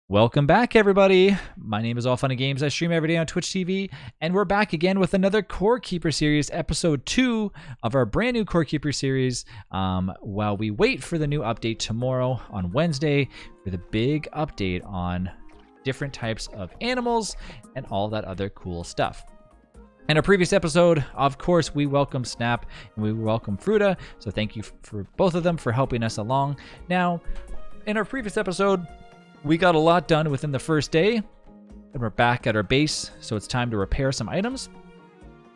Welcome back, everybody. My name is All Funny Games. I stream every day on Twitch TV, and we're back again with another Core Keeper series, episode 2 of our brand new Core Keeper series. While we wait for the new update tomorrow on Wednesday for the big update on different types of animals and all that other cool stuff. In our previous episode, of course, we welcome Snap and we welcome Fruta. So thank you for both of them for helping us along. Now, in our previous episode, we got a lot done within the first day, and we're back at our base, so it's time to repair some items,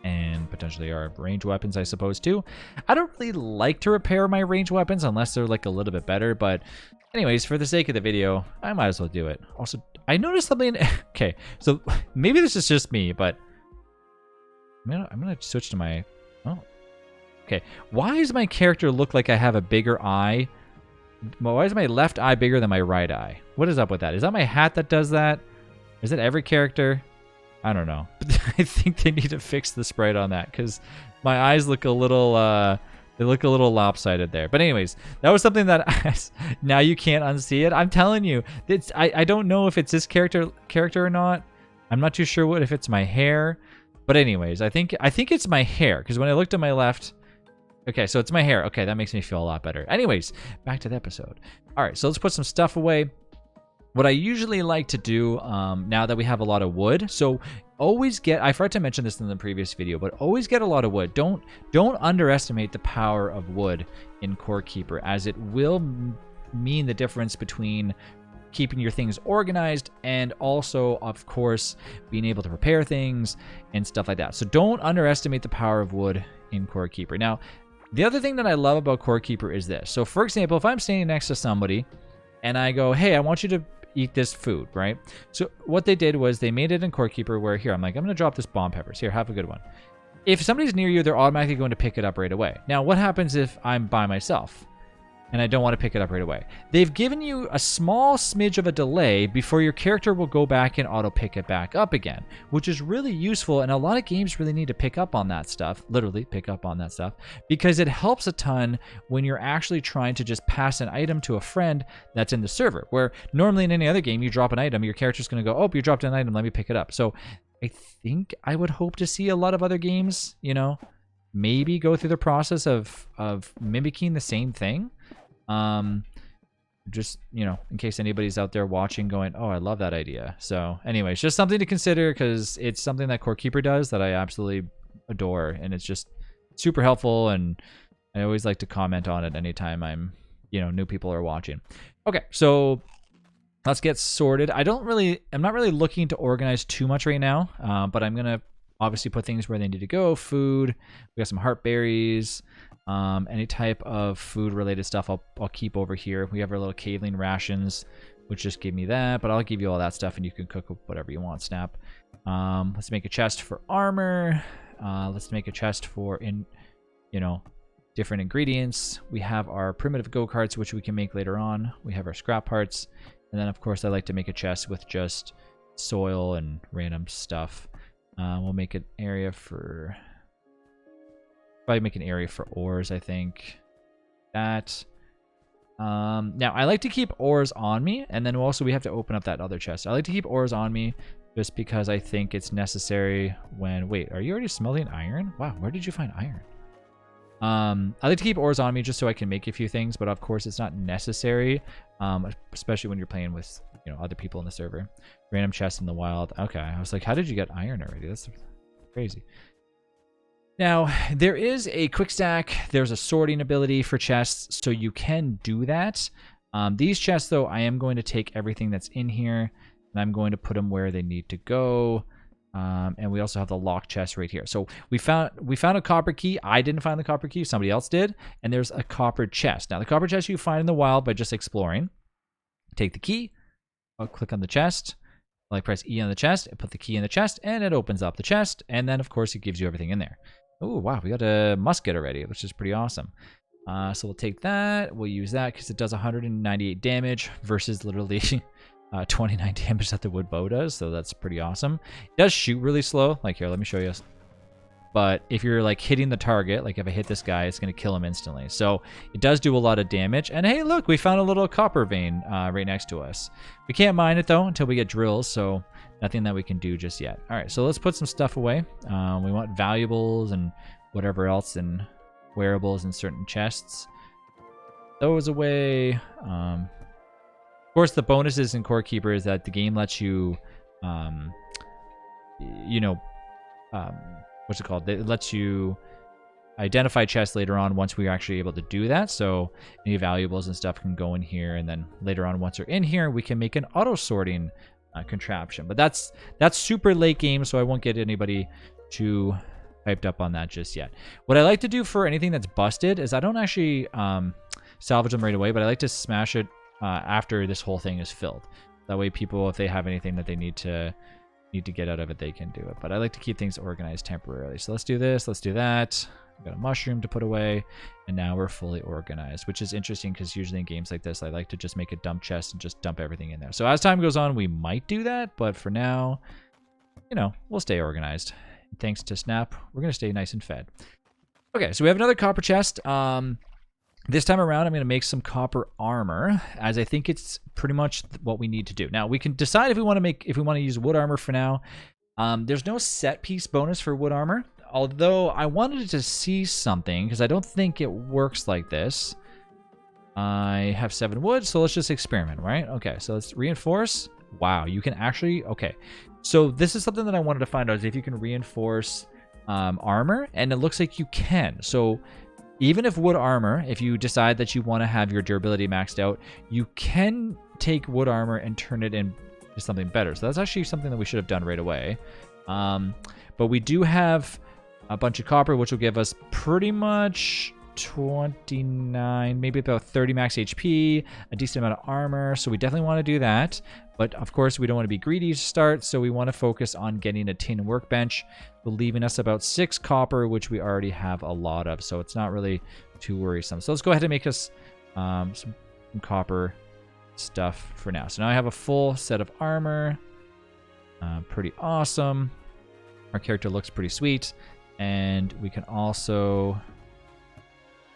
and potentially our ranged weapons, I suppose, too. I don't really like to repair my ranged weapons unless they're like a little bit better, but anyways, for the sake of the video, I might as well do it. Also, I noticed something. Okay, so maybe this is just me, but I'm gonna switch to my... Oh, okay. Why does my character look like I have a bigger eye? Why is my left eye bigger than my right eye? What is up with that? Is that my hat that does that? Is it every character? I don't know. But I think they need to fix the sprite on that because my eyes look a little they look a little lopsided there. But anyways, that was something that now you can't unsee it. I'm telling you, it's I don't know if it's this character or not. I'm not too sure if it's my hair. But anyways, I think it's my hair because when I looked to my left. Okay, so it's my hair. Okay, that makes me feel a lot better. Anyways, back to the episode. All right, so let's put some stuff away. What I usually like to do now that we have a lot of wood, so always get, I forgot to mention this in the previous video, but always get a lot of wood. Don't underestimate the power of wood in Core Keeper, as it will mean the difference between keeping your things organized and also, of course, being able to repair things and stuff like that. So don't underestimate the power of wood in Core Keeper. Now, the other thing that I love about Core Keeper is this. So, for example, if I'm standing next to somebody and I go, hey, I want you to eat this food, right? So what they did was they made it in Core Keeper where, here, I'm like, I'm going to drop this bomb peppers. Here, have a good one. If somebody's near you, they're automatically going to pick it up right away. Now, what happens if I'm by myself and I don't want to pick it up right away? They've given you a small smidge of a delay before your character will go back and auto pick it back up again, which is really useful. And a lot of games really need to pick up on that stuff, literally pick up on that stuff, because it helps a ton when you're actually trying to just pass an item to a friend that's in the server, where normally in any other game, you drop an item, your character's going to go, oh, you dropped an item, let me pick it up. So I think I would hope to see a lot of other games, you know, maybe go through the process of mimicking the same thing. Just, you know, in case anybody's out there watching going, oh, I love that idea. So anyways, just something to consider because it's something that Core Keeper does that I absolutely adore, and it's just super helpful, and I always like to comment on it anytime I'm, you know, new people are watching. Okay, so let's get sorted. I'm not really looking to organize too much right now, but I'm gonna obviously put things where they need to go. Food, we got some heart berries. Any type of food related stuff I'll keep over here. We have our little caveling rations, which just give me that, but I'll give you all that stuff and you can cook whatever you want, Snap. Let's make a chest for armor. Let's make a chest for different ingredients. We have our primitive go-karts, which we can make later on. We have our scrap parts. And then of course I like to make a chest with just soil and random stuff. We'll make an area for... Probably make an area for ores, I think. That. Now, I like to keep ores on me, and then also we have to open up that other chest. I like to keep ores on me just because I think it's necessary when... Wait, are you already smelting iron? Wow, where did you find iron? I like to keep ores on me just so I can make a few things, but of course it's not necessary, especially when you're playing with, you know, other people in the server. Random chests in the wild. Okay, I was like, how did you get iron already? That's crazy. Now, there is a quick stack. There's a sorting ability for chests, so you can do that. These chests, though, I am going to take everything that's in here, and I'm going to put them where they need to go. And we also have the lock chest right here. So we found a copper key. I didn't find the copper key. Somebody else did. And there's a copper chest. Now, the copper chest you find in the wild by just exploring. Take the key. I'll click on the chest. I'll press E on the chest. Put the key in the chest, and it opens up the chest. And then, of course, it gives you everything in there. Oh, wow, we got a musket already, which is pretty awesome. So we'll take that. We'll use that because it does 198 damage versus literally 29 damage that the wood bow does. So that's pretty awesome. It does shoot really slow. Like, here, let me show you. but if you're like hitting the target, like if I hit this guy, it's going to kill him instantly. So it does do a lot of damage. And hey, look, we found a little copper vein right next to us. We can't mine it though until we get drills, so nothing that we can do just yet. All right, so let's put some stuff away. We want valuables and whatever else and wearables in certain chests. Those away. Of course, the bonuses in Core Keeper is that the game lets you, what's it called? It lets you identify chests later on once we're actually able to do that. So any valuables and stuff can go in here, and then later on, once they're in here, we can make an auto sorting contraption. But that's super late game, so I won't get anybody too hyped up on that just yet. What I like to do for anything that's busted is I don't actually salvage them right away, but I like to smash it after this whole thing is filled. That way, people, if they have anything that they need to get out of it, they can do it. But I like to keep things organized temporarily. So let's do this, let's do that. We've got a mushroom to put away, and now we're fully organized, which is interesting because usually in games like this, I like to just make a dump chest and just dump everything in there. So as time goes on, we might do that, but for now, we'll stay organized. Thanks to Snap, we're going to stay nice and fed. Okay, so we have another copper chest. This time around, I'm going to make some copper armor, as I think it's pretty much what we need to do. Now, we can decide if we want to use wood armor for now. There's no set piece bonus for wood armor, although I wanted to see something because I don't think it works like this. I have 7 wood, so let's just experiment, right? Okay, so let's reinforce. Wow, you can actually... Okay, so this is something that I wanted to find out, is if you can reinforce armor, and it looks like you can. So... even if wood armor, if you decide that you want to have your durability maxed out, you can take wood armor and turn it into something better. So that's actually something that we should have done right away. But we do have a bunch of copper, which will give us pretty much 29, maybe about 30 max HP, a decent amount of armor. So we definitely want to do that. But of course, we don't want to be greedy to start, so we want to focus on getting a tin workbench, leaving us about 6 copper, which we already have a lot of, so it's not really too worrisome. So let's go ahead and make us some copper stuff for now. So now I have a full set of armor. Pretty awesome. Our character looks pretty sweet. And we can also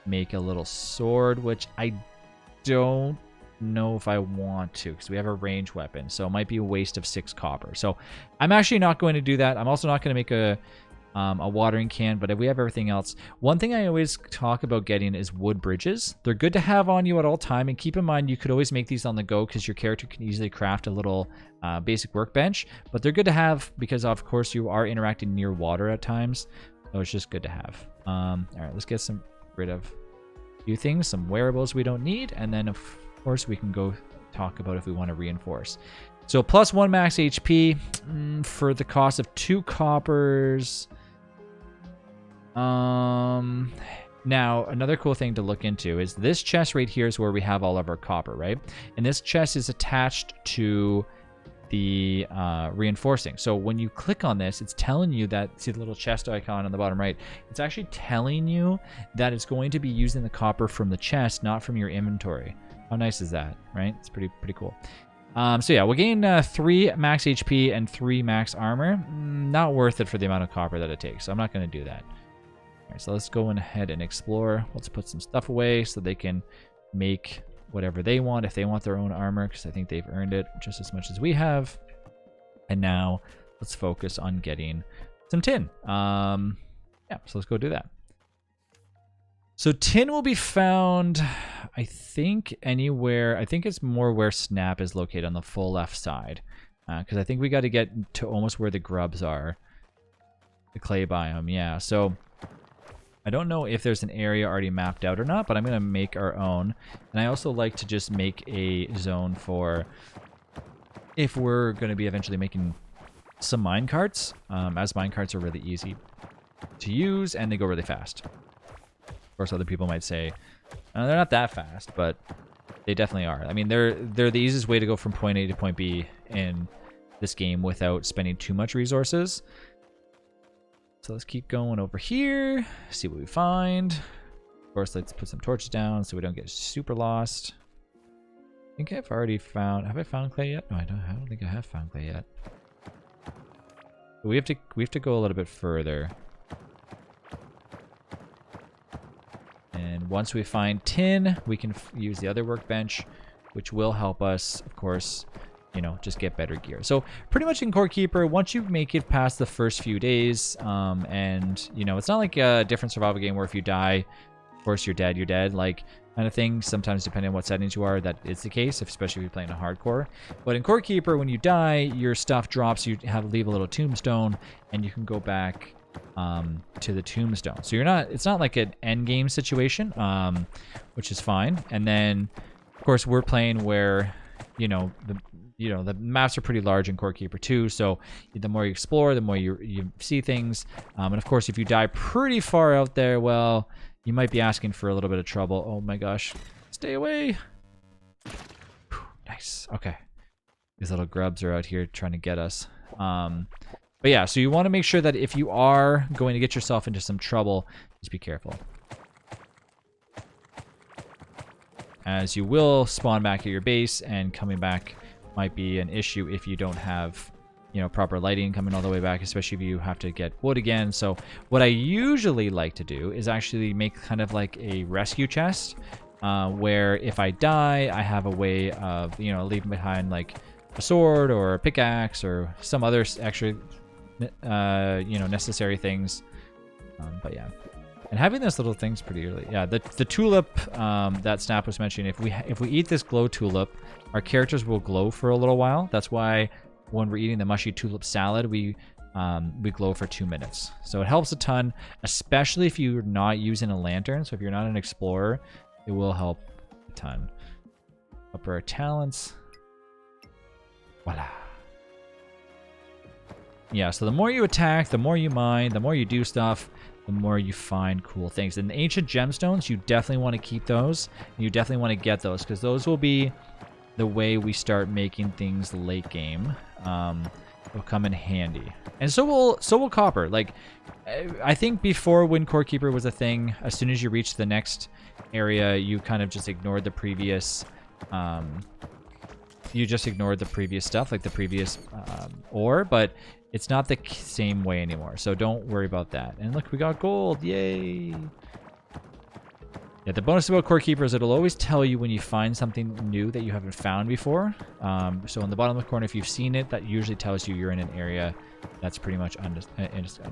make a little sword, which I don't know if I want to, because we have a range weapon, so it might be a waste of 6 copper. So I'm actually not going to do that. I'm also not going to make a watering can, but if we have everything else, one thing I always talk about getting is wood bridges. They're good to have on you at all time, and keep in mind you could always make these on the go because your character can easily craft a little basic workbench, but they're good to have because of course you are interacting near water at times, so it's just good to have. All right, let's get rid of a few things, some wearables we don't need, and then of course we can go talk about if we want to reinforce. So plus 1 max HP for the cost of 2 coppers. Now another cool thing to look into is this chest right here is where we have all of our copper, right? And this chest is attached to the reinforcing. So when you click on this, it's telling you that, see the little chest icon on the bottom right, it's actually telling you that it's going to be using the copper from the chest, not from your inventory. How nice is that, right? It's pretty cool. So yeah, we'll gain 3 max HP and 3 max armor. Not worth it for the amount of copper that it takes, so I'm not going to do that. All right, so let's go ahead and explore. Let's put some stuff away so they can make whatever they want, if they want their own armor, because I think they've earned it just as much as we have. And now let's focus on getting some tin. Yeah, so let's go do that. So tin will be found, I think, anywhere. I think it's more where Snap is located on the full left side. Because I think we got to get to almost where the grubs are. The clay biome, yeah. So I don't know if there's an area already mapped out or not, but I'm going to make our own. And I also like to just make a zone for if we're going to be eventually making some minecarts, as minecarts are really easy to use and they go really fast. Of course, other people might say, they're not that fast, but they definitely are. I mean, they're the easiest way to go from point A to point B in this game without spending too much resources. So let's keep going over here, see what we find. Of course, let's put some torches down so we don't get super lost. I think I've already found... Have I found clay yet? No, I don't think I have found clay yet. But we have to go a little bit further. once we find tin, we can use the other workbench, which will help us, of course, you know, just get better gear. So pretty much in Core Keeper, once you make it past the first few days, and, you know, it's not like a different survival game where if you die, of course you're dead, like, kind of thing. Sometimes, depending on what settings you are, that is the case, especially if you're playing a hardcore. But in Core Keeper, when you die, your stuff drops. You leave a little tombstone, and you can go back to the tombstone. So it's not like an end game situation, which is fine. And then, of course, we're playing where, you know, the maps are pretty large in Core Keeper too. So the more you explore, the more you see things. And of course, if you die pretty far out there, well, you might be asking for a little bit of trouble. Oh my gosh. Stay away. Whew, nice. Okay. These little grubs are out here trying to get us. But yeah, so you want to make sure that if you are going to get yourself into some trouble, just be careful. As you will spawn back at your base, and coming back might be an issue if you don't have, you know, proper lighting coming all the way back, especially if you have to get wood again. So what I usually like to do is actually make kind of like a rescue chest, where if I die, I have a way of, you know, leaving behind like a sword or a pickaxe or some other extra, you know, necessary things. But yeah, and having this little thing's pretty early. Yeah, the tulip that Snap was mentioning, if we eat this glow tulip, our characters will glow for a little while. That's why when we're eating the mushy tulip salad, we glow for 2 minutes. So it helps a ton, especially if you're not using a lantern. So if you're not an explorer, it will help a ton. Up our talents. Voila. Yeah, so the more you attack, the more you mine, the more you do stuff, the more you find cool things. And the ancient gemstones, you definitely want to keep those. You definitely want to get those, because those will be the way we start making things late game. Will come in handy. And so will copper. Like, I think before, when Core Keeper was a thing, as soon as you reach the next area, you kind of just ignored the previous stuff, like the previous ore, but it's not the same way anymore, so don't worry about that. And look, we got gold. Yay. Yeah, the bonus about Core Keeper is it'll always tell you when you find something new that you haven't found before. So in the bottom of the corner, if you've seen it, that usually tells you you're in an area that's pretty much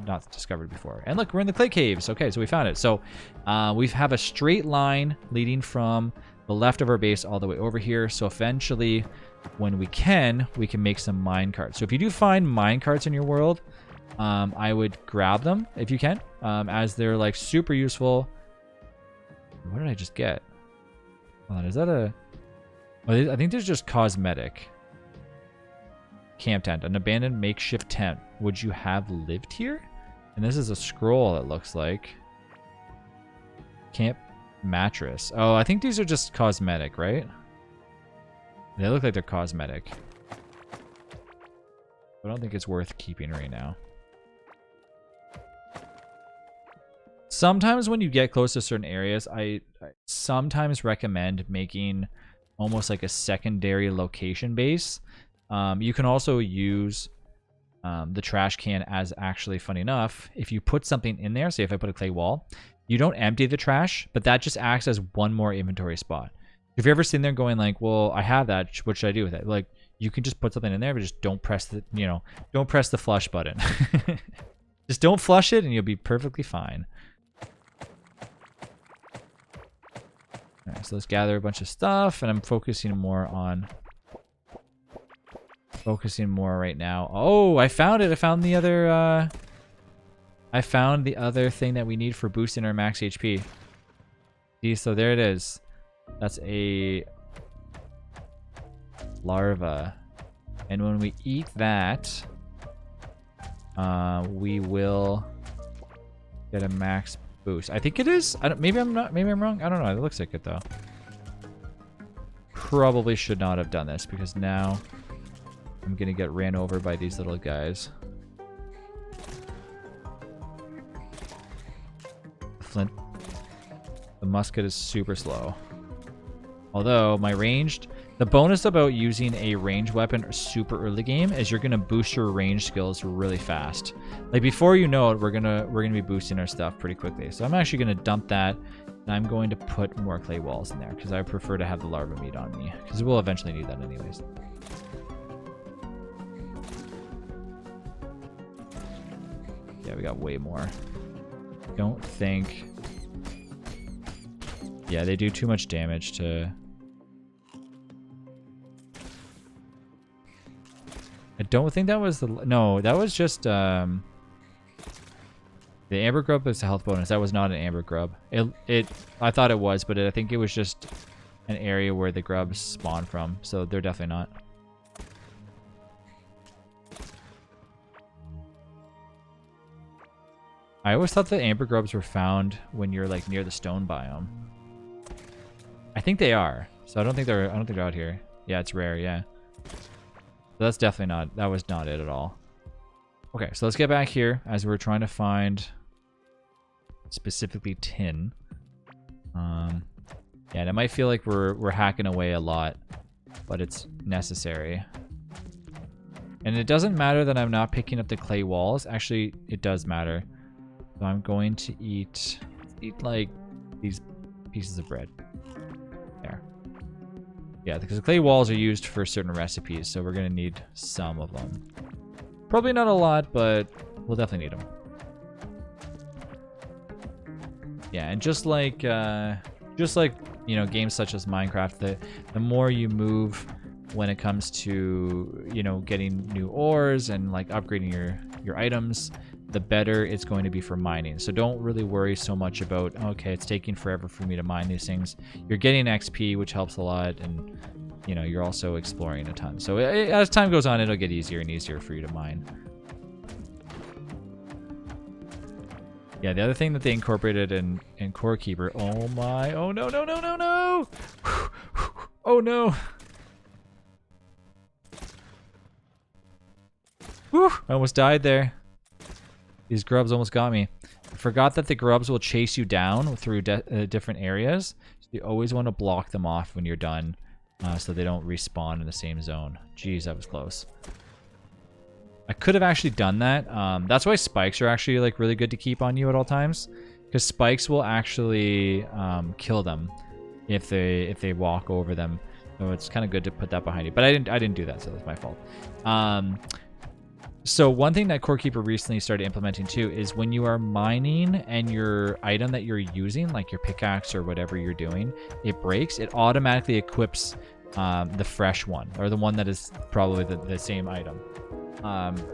not discovered before. And look, we're in the clay caves. Okay, so we found it. So we have a straight line leading from the left of our base all the way over here. So eventually, when we can make some mine carts. So if you do find mine carts in your world, I would grab them if you can, as they're like super useful. What did I just get? Hold on, is that a... Oh, I think there's just cosmetic. Camp tent. An abandoned makeshift tent. Would you have lived here? And this is a scroll, it looks like. Camp mattress. Oh, I think these are just cosmetic, right? They look like they're cosmetic. I don't think it's worth keeping right now. Sometimes when you get close to certain areas, I sometimes recommend making almost like a secondary location base. You can also use the trash can as, actually, funny enough, if you put something in there, say if I put a clay wall, you don't empty the trash, but that just acts as one more inventory spot. If you're ever sitting there going like, well, I have that, what should I do with it? Like, you can just put something in there, but just don't press the, don't press the flush button. Just don't flush it and you'll be perfectly fine. Alright, so let's gather a bunch of stuff, and I'm focusing more right now. Oh, I found it. I found the other thing that we need for boosting our max HP. See, so there it is. That's a larva. And when we eat that, we will get a max boost. I think it is. Maybe I'm wrong. I don't know. It looks like it though. Probably should not have done this, because now I'm gonna get ran over by these little guys. Flint. The musket is super slow. Although my ranged The bonus about using a ranged weapon super early game is you're gonna boost your range skills really fast. Like before you know it, we're gonna be boosting our stuff pretty quickly. So I'm actually gonna dump that, and I'm going to put more clay walls in there because I prefer to have the larva meat on me because we'll eventually need that anyways. Yeah, we got way more. Don't think. Yeah, they do too much damage to. I don't think that was the... No, that was just... the amber grub is a health bonus. That was not an amber grub. I thought it was, but I think it was just an area where the grubs spawn from. So they're definitely not. I always thought the amber grubs were found when you're like near the stone biome. I think they are. So I don't think they're out here. Yeah, it's rare, yeah. So that's definitely not, that was not it at all. Okay, so let's get back here as we're trying to find specifically tin. Yeah, and it might feel like we're hacking away a lot, but it's necessary. And it doesn't matter that I'm not picking up the clay walls. Actually, it does matter. So I'm going to eat like these pieces of bread. There. Yeah, because the clay walls are used for certain recipes, so we're gonna need some of them. Probably not a lot, but we'll definitely need them. Yeah, and just like you know, games such as Minecraft, the more you move when it comes to, you know, getting new ores and like upgrading your items, the better it's going to be for mining. So don't really worry so much about, okay, it's taking forever for me to mine these things. You're getting XP, which helps a lot, and you know, you're also exploring a ton. So as time goes on, it'll get easier and easier for you to mine. Yeah, the other thing that they incorporated in Core Keeper, oh my, oh no, no, no, no, no! Oh no! Whew, I almost died there. These grubs almost got me. I forgot that the grubs will chase you down through different areas. So you always want to block them off when you're done, so they don't respawn in the same zone. Jeez, that was close. I could have actually done that. That's why spikes are actually like really good to keep on you at all times, because spikes will actually kill them if they walk over them. So it's kind of good to put that behind you. But I didn't do that, so that's my fault. So one thing that Core Keeper recently started implementing too is when you are mining and your item that you're using, like your pickaxe or whatever you're doing, it breaks, it automatically equips the fresh one, or the one that is probably the same item.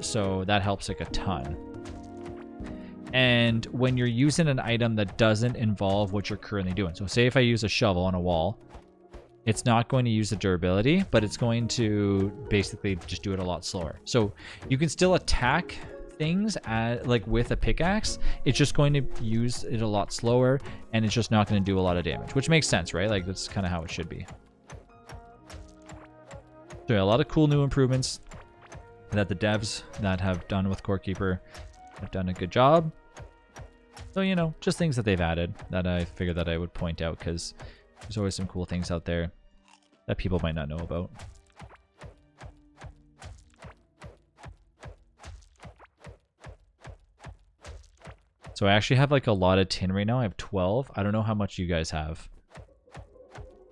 So that helps like a ton. And when you're using an item that doesn't involve what you're currently doing, so say if I use a shovel on a wall, it's not going to use the durability, but it's going to basically just do it a lot slower. So you can still attack things like with a pickaxe. It's just going to use it a lot slower, and it's just not going to do a lot of damage, which makes sense, right? Like that's kind of how it should be. So yeah, a lot of cool new improvements that the devs that have done with Core Keeper have done a good job. So, you know, just things that they've added that I figured that I would point out, because there's always some cool things out there that people might not know about. So I actually have like a lot of tin right now. I have 12. I don't know how much you guys have,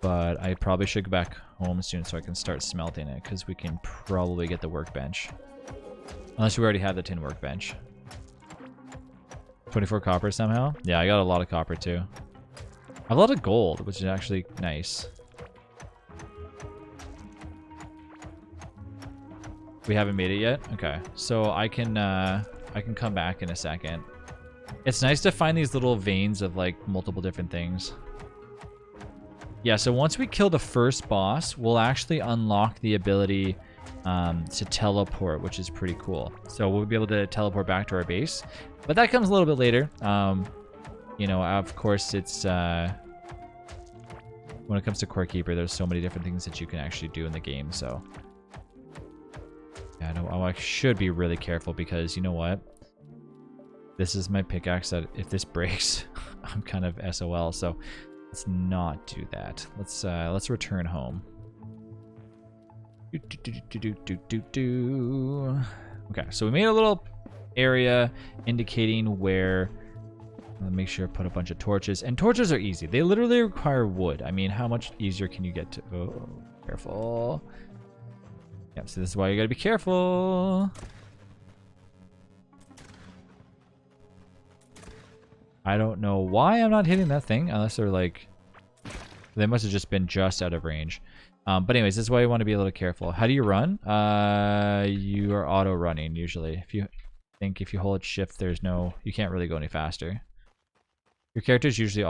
but I probably should go back home soon so I can start smelting it, because we can probably get the workbench. Unless we already have the tin workbench. 24 copper somehow? Yeah, I got a lot of copper too. I have a lot of gold, which is actually nice. We haven't made it yet? Okay. So I can come back in a second. It's nice to find these little veins of like multiple different things. Yeah, so once we kill the first boss, we'll actually unlock the ability to teleport, which is pretty cool. So we'll be able to teleport back to our base. But that comes a little bit later. You know, of course, it's when it comes to Core Keeper, there's so many different things that you can actually do in the game. So yeah, I should be really careful, because you know what? This is my pickaxe that if this breaks, I'm kind of SOL. So let's not do that. Let's return home. Okay, so we made a little area indicating where. Make sure to put a bunch of torches. And torches are easy. They literally require wood. I mean, how much easier can you get to... Oh, careful. Yeah, so this is why you gotta be careful. I don't know why I'm not hitting that thing, unless they're like... They must have just been just out of range. But anyways, this is why you want to be a little careful. How do you run? You are auto running usually. If you hold shift, there's no... You can't really go any faster. Your character is usually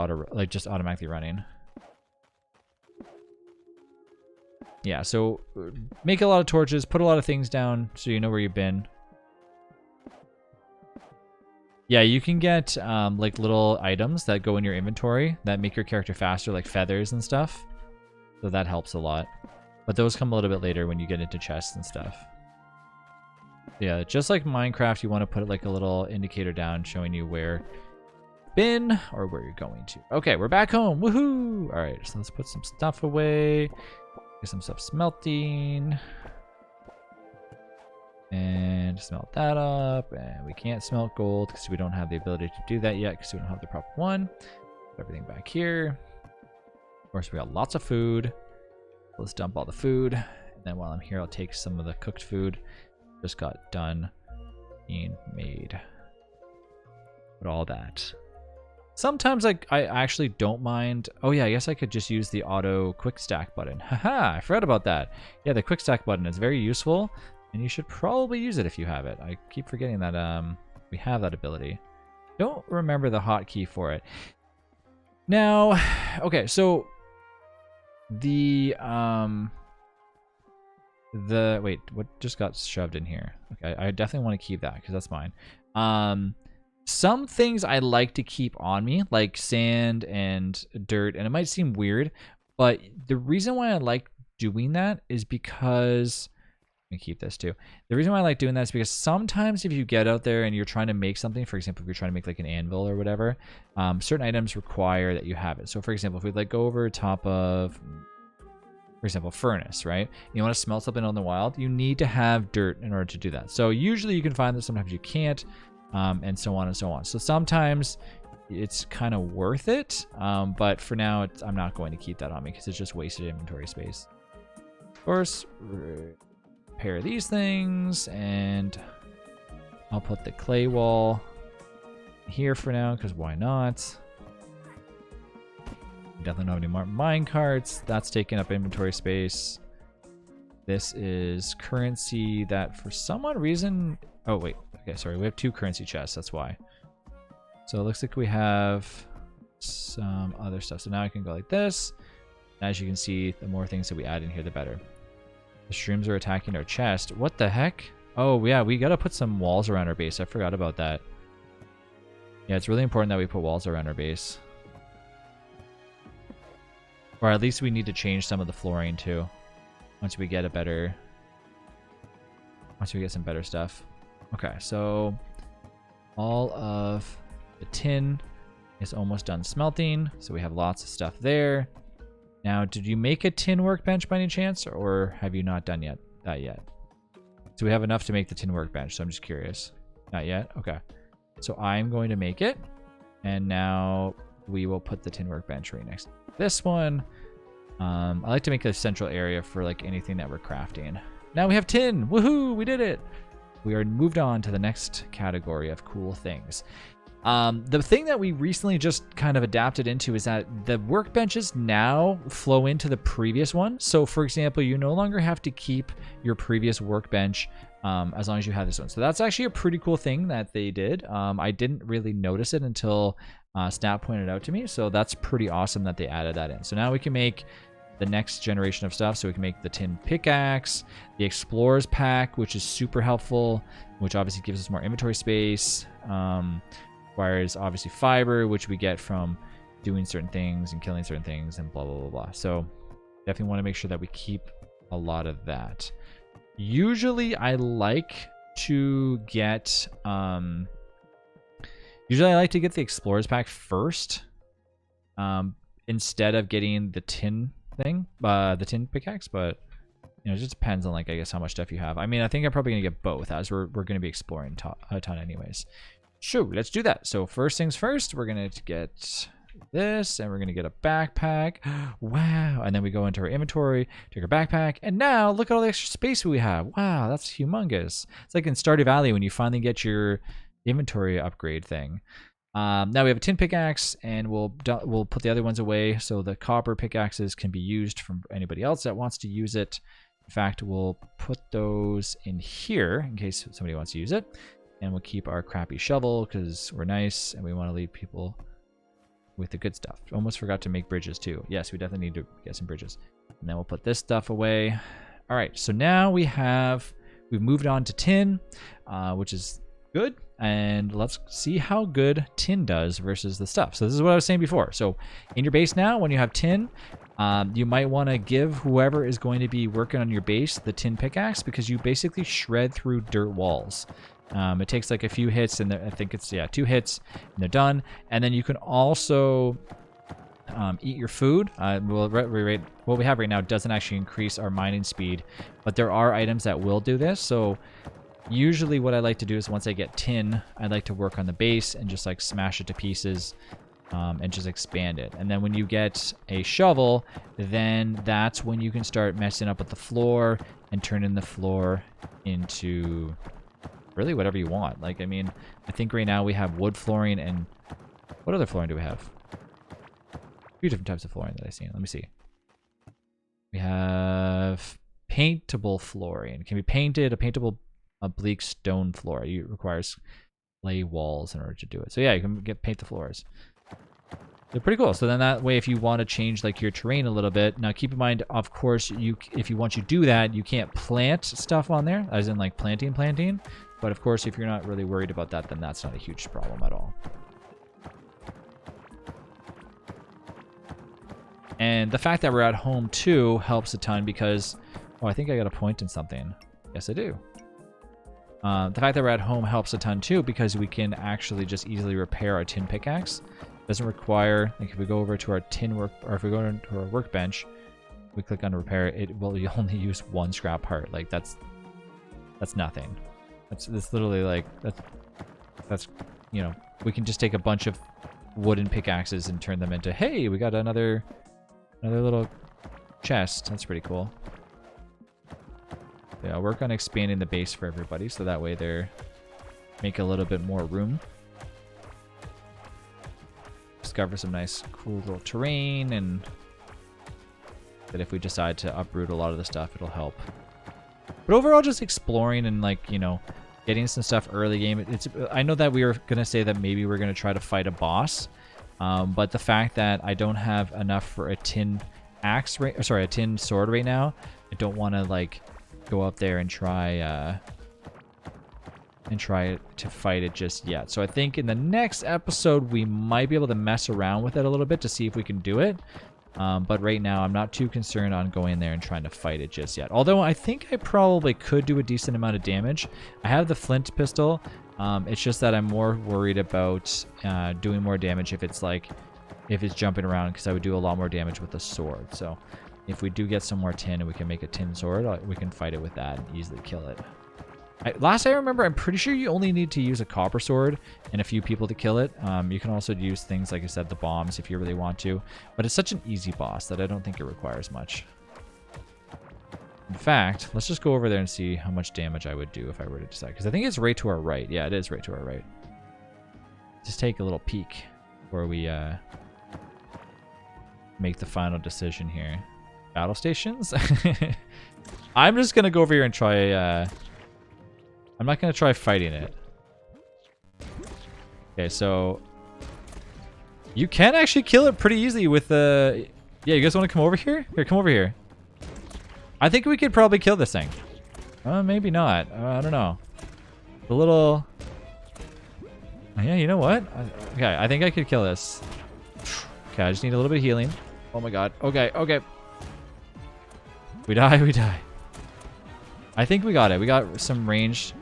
just automatically running. Yeah, so make a lot of torches, put a lot of things down so you know where you've been. Yeah, you can get like little items that go in your inventory that make your character faster, like feathers and stuff. So that helps a lot. But those come a little bit later when you get into chests and stuff. Yeah, just like Minecraft, you want to put like a little indicator down showing you where been or where you're going to. Okay, we're back home. Woohoo! All right, so let's put some stuff away. Get some stuff smelting. And smelt that up. And we can't smelt gold because we don't have the ability to do that yet because we don't have the proper one. Put everything back here. Of course, we got lots of food. Let's dump all the food. And then while I'm here, I'll take some of the cooked food. Just got done being made. Put all that. Sometimes I actually don't mind. Oh yeah, I guess I could just use the auto quick stack button. Haha, I forgot about that. Yeah, the quick stack button is very useful, and you should probably use it if you have it. I keep forgetting that we have that ability. Don't remember the hotkey for it. Now, okay, so the wait, what just got shoved in here? Okay, I definitely want to keep that because that's mine. Some things I like to keep on me, like sand and dirt, and it might seem weird, but the reason why I like doing that is because... Let me keep this too. The reason why I like doing that is because sometimes if you get out there and you're trying to make something, for example, if you're trying to make like an anvil or whatever, certain items require that you have it. So for example, if we like go over top of... For example, furnace, right? You want to smelt something on the wild, you need to have dirt in order to do that. So usually you can find that, sometimes you can't. And so on and so on. So sometimes it's kind of worth it, but for now I'm not going to keep that on me because it's just wasted inventory space. Of course, repair these things, and I'll put the clay wall here for now because why not? Definitely don't have any more mine carts. That's taking up inventory space. This is currency that for some odd reason... Oh, wait. Okay, sorry. We have 2 currency chests. That's why. So it looks like we have some other stuff. So now I can go like this. As you can see, the more things that we add in here, the better. The shrooms are attacking our chest. What the heck? Oh, yeah. We got to put some walls around our base. I forgot about that. Yeah, it's really important that we put walls around our base. Or at least we need to change some of the flooring too. Once we get a better... Once we get some better stuff. Okay, so all of the tin is almost done smelting. So we have lots of stuff there. Now, did you make a tin workbench by any chance? Or have you not done that yet? So we have enough to make the tin workbench. So I'm just curious. Not yet? Okay. So I'm going to make it. And now we will put the tin workbench right next to this one. I like to make a central area for like anything that we're crafting. Now we have tin. Woohoo! We did it. We are moved on to the next category of cool things. The thing that we recently just kind of adapted into is that the workbenches now flow into the previous one. So for example, you no longer have to keep your previous workbench as long as you have this one. So that's actually a pretty cool thing that they did. I didn't really notice it until Snap pointed it out to me. So that's pretty awesome that they added that in. So now we can make the next generation of stuff. So we can make the tin pickaxe, the explorer's pack, which is super helpful, which obviously gives us more inventory space. Requires obviously fiber, which we get from doing certain things and killing certain things and blah, blah, blah, blah. So definitely want to make sure that we keep a lot of that. Usually I like to get, the explorer's pack first, instead of getting the tin thing, the tin pickaxe, but You know, it just depends on, like, I guess how much stuff you have. I mean, I think I'm probably going to get both, as we're going to be exploring a ton anyways. Sure, let's do that. So first things first, we're going to get this, and we're going to get a backpack. Wow. And then we go into our inventory, take our backpack, and now look at all the extra space we have. Wow, that's humongous. It's like in Stardew Valley when you finally get your inventory upgrade thing. Now we have a tin pickaxe, and we'll put the other ones away so the copper pickaxes can be used from anybody else that wants to use it. In fact, we'll put those in here in case somebody wants to use it. And we'll keep our crappy shovel because we're nice and we want to leave people with the good stuff. Almost forgot to make bridges too. Yes, we definitely need to get some bridges. And then we'll put this stuff away. All right, so now we've moved on to tin, which is good. And let's see how good tin does versus the stuff. So this is what I was saying before. So in your base now, when you have tin, you might want to give whoever is going to be working on your base the tin pickaxe because you basically shred through dirt walls. It takes like a few hits, and I think it's 2 hits, and they're done. And then you can also eat your food. What we have right now doesn't actually increase our mining speed, but there are items that will do this. So usually what I like to do is once I get tin, I like to work on the base and just like smash it to pieces. And just expand it. And then when you get a shovel, then that's when you can start messing up with the floor and turning the floor into really whatever you want. Like, I mean, I think right now we have wood flooring, and what other flooring do we have? A few different types of flooring that I've seen. Let me see. We have paintable flooring. It can be painted, a paintable bleak stone floor. It requires clay walls in order to do it. So yeah, you can paint the floors. They're pretty cool. So then that way, if you want to change like your terrain a little bit, now keep in mind, of course, if you want to do that, you can't plant stuff on there, as in like planting. But of course, if you're not really worried about that, then that's not a huge problem at all. And the fact that we're at home too helps a ton because, oh, I think I got a point in something. Yes, I do. The fact that we're at home helps a ton too because we can actually just easily repair our tin pickaxe. Doesn't require, like if we go over to our tin work, or if we go into our workbench, we click on repair, it will only use 1 scrap part. Like that's nothing. That's literally like that's you know, we can just take a bunch of wooden pickaxes and turn them into, hey, we got another little chest. That's pretty cool. Yeah, I'll work on expanding the base for everybody so that way they're make a little bit more room. Discover some nice cool little terrain, and that if we decide to uproot a lot of the stuff, it'll help. But overall, just exploring and, like, you know, getting some stuff early game. I know that we were gonna say that maybe we're gonna try to fight a boss, but the fact that I don't have enough for a tin axe, a tin sword right now, I don't want to like go up there and try to fight it just yet. So I think in the next episode we might be able to mess around with it a little bit to see if we can do it. But right now I'm not too concerned on going there and trying to fight it just yet. Although I think I probably could do a decent amount of damage. I have the flint pistol. It's just that I'm more worried about doing more damage if it's jumping around, because I would do a lot more damage with the sword. So if we do get some more tin and we can make a tin sword, we can fight it with that and easily kill it. Last I remember, I'm pretty sure you only need to use a copper sword and a few people to kill it. You can also use things, like I said, the bombs if you really want to. But it's such an easy boss that I don't think it requires much. In fact, let's just go over there and see how much damage I would do if I were to decide. Because I think it's right to our right. Yeah, it is right to our right. Just take a little peek before we make the final decision here. Battle stations? I'm just going to go over here and try... I'm not going to try fighting it. Okay, so... You can actually kill it pretty easily with the... Yeah, you guys want to come over here? Here, come over here. I think we could probably kill this thing. Maybe not. I don't know. A little... Yeah, you know what? Okay, I think I could kill this. Okay, I just need a little bit of healing. Oh my god. Okay, okay. We die, we die. I think we got it. We got some range.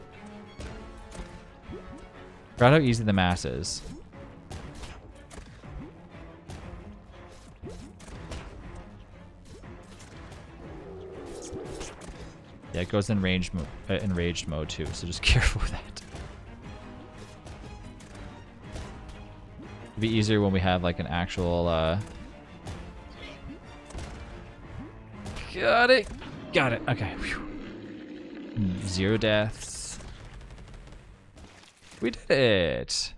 Forgot how easy the mass is. Yeah, it goes in enraged mode too, so just careful with that. It'll be easier when we have like an actual Got it. Okay. Whew. 0 deaths. We did it.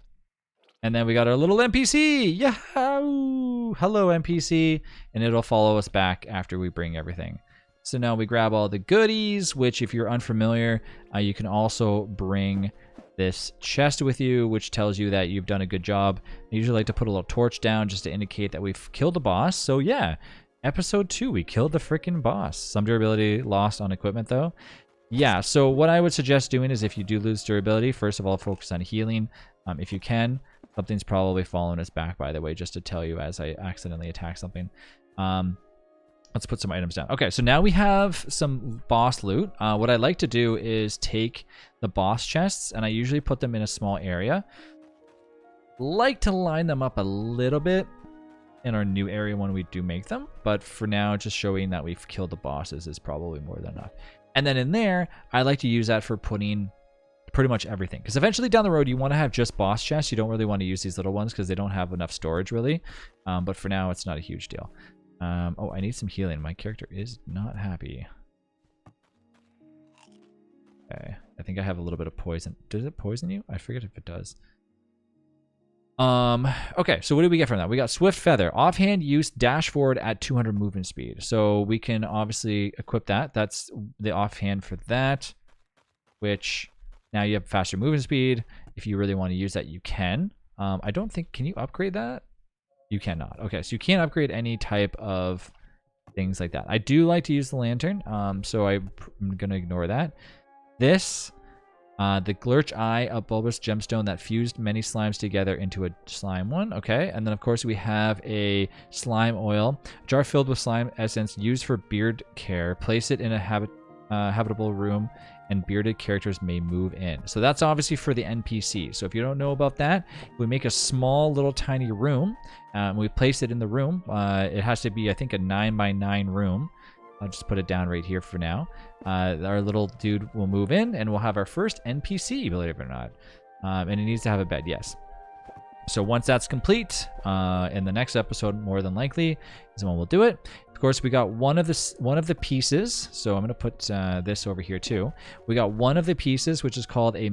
And then we got our little NPC. Yahoo! Hello, NPC. And it'll follow us back after we bring everything. So now we grab all the goodies, which if you're unfamiliar, you can also bring this chest with you, which tells you that you've done a good job. I usually like to put a little torch down just to indicate that we've killed the boss. So yeah, episode 2, we killed the freaking boss. Some durability lost on equipment though. Yeah, so what I would suggest doing is if you do lose durability, first of all, focus on healing if you can. Something's probably following us back, by the way, just to tell you as I accidentally attack something. Let's put some items down. Okay, so now we have some boss loot. What I like to do is take the boss chests, and I usually put them in a small area. Like to line them up a little bit in our new area when we do make them, but for now, just showing that we've killed the bosses is probably more than enough. And then in there, I like to use that for putting pretty much everything, because eventually down the road you want to have just boss chests. You don't really want to use these little ones because they don't have enough storage really, but for now it's not a huge deal. Oh, I need some healing. My character is not happy. Okay, I think I have a little bit of poison. Does it poison you? I forget if it does. Okay, so what do we get from that? We got Swift Feather, offhand use, dash forward at 200 movement speed. So we can obviously equip that. That's the offhand for that, which now you have faster movement speed. If you really want to use that, you can. I don't think, can you upgrade that? You cannot. Okay, so you can't upgrade any type of things like that. I do like to use the lantern, so I'm going to ignore that. This, the Glurch Eye, a bulbous gemstone that fused many slimes together into a slime one. Okay, and then of course we have a slime oil, a jar filled with slime essence used for beard care. Place it in a habitable room and bearded characters may move in. So that's obviously for the NPC. So if you don't know about that, we make a small little tiny room. We place it in the room. It has to be, I think, a 9x9 room. I'll just put it down right here for now. Our little dude will move in and we'll have our first NPC, believe it or not. And it needs to have a bed, yes. So once that's complete, in the next episode, more than likely, is when we'll do it. Of course, we got one of the pieces. So I'm going to put this over here too. We got one of the pieces, which is called a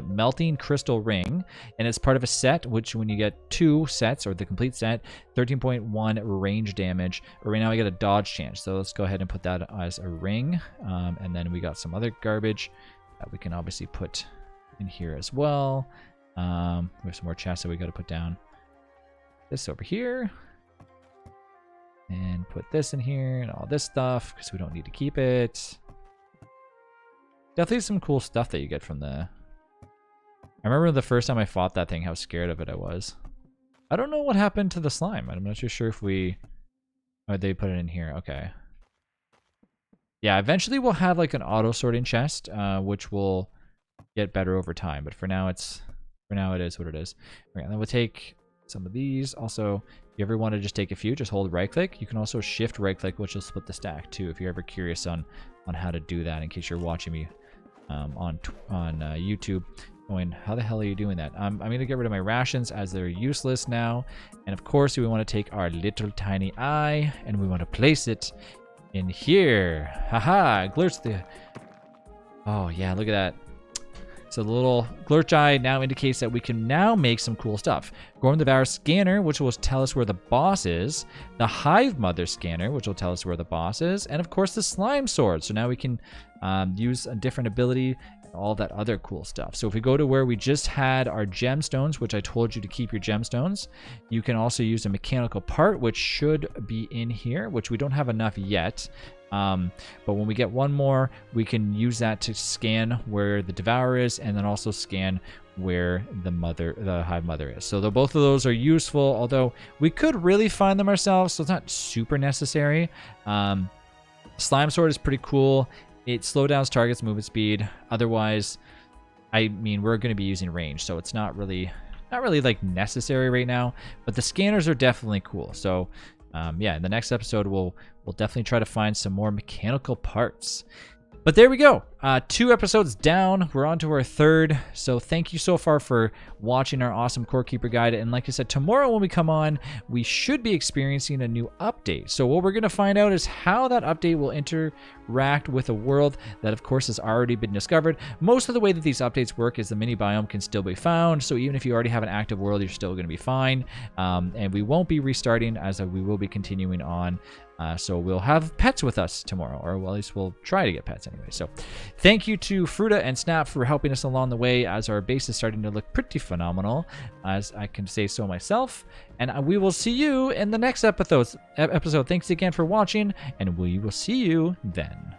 melting crystal ring, and it's part of a set. Which, when you get 2 sets or the complete set, 13.1 range damage. But right now, we get a dodge chance. So let's go ahead and put that as a ring. And then we got some other garbage that we can obviously put in here as well. We have some more chests that we got to put down. This over here. And put this in here and all this stuff because we don't need to keep it. Definitely some cool stuff that you get from the... I remember the first time I fought that thing, how scared of it I was. I don't know what happened to the slime. I'm not too sure if we... Oh, they put it in here. Okay. Yeah, eventually we'll have like an auto sorting chest, which will get better over time. But for now, it is what it is. Okay, and then we'll take some of these. Also, if you ever want to just take a few, just hold right click. You can also shift right click, which will split the stack too, if you're ever curious on how to do that, in case you're watching me on YouTube going, how the hell are you doing that? I'm going to get rid of my rations as they're useless now. And of course, we want to take our little tiny eye and we want to place it in here. Haha, Glurch the... Oh yeah, look at that. So the little Glurch Eye now indicates that we can now make some cool stuff. Gorm the Devour Scanner, which will tell us where the boss is. The Hive Mother Scanner, which will tell us where the boss is. And of course the Slime Sword. So now we can use a different ability and all that other cool stuff. So if we go to where we just had our gemstones, which I told you to keep your gemstones, you can also use a mechanical part, which should be in here, which we don't have enough yet. But when we get one more, we can use that to scan where the Devourer is, and then also scan where the Hive Mother is. So both of those are useful, although we could really find them ourselves, so it's not super necessary. Slime Sword is pretty cool. It slows down targets' movement speed. Otherwise, I mean, we're going to be using range, so it's not really like necessary right now. But the scanners are definitely cool. So yeah, in the next episode, we'll definitely try to find some more mechanical parts. But there we go. 2 episodes down. We're on to our 3rd. So thank you so far for watching our awesome Core Keeper guide. And like I said, tomorrow when we come on, we should be experiencing a new update. So what we're going to find out is how that update will interact with a world that, of course, has already been discovered. Most of the way that these updates work is the mini biome can still be found. So even if you already have an active world, you're still going to be fine. And we won't be restarting, as we will be continuing on. So we'll have pets with us tomorrow, or well, at least we'll try to get pets anyway. So thank you to Fruta and Snap for helping us along the way, as our base is starting to look pretty phenomenal, as I can say so myself. And we will see you in the next episode. Thanks again for watching, and we will see you then.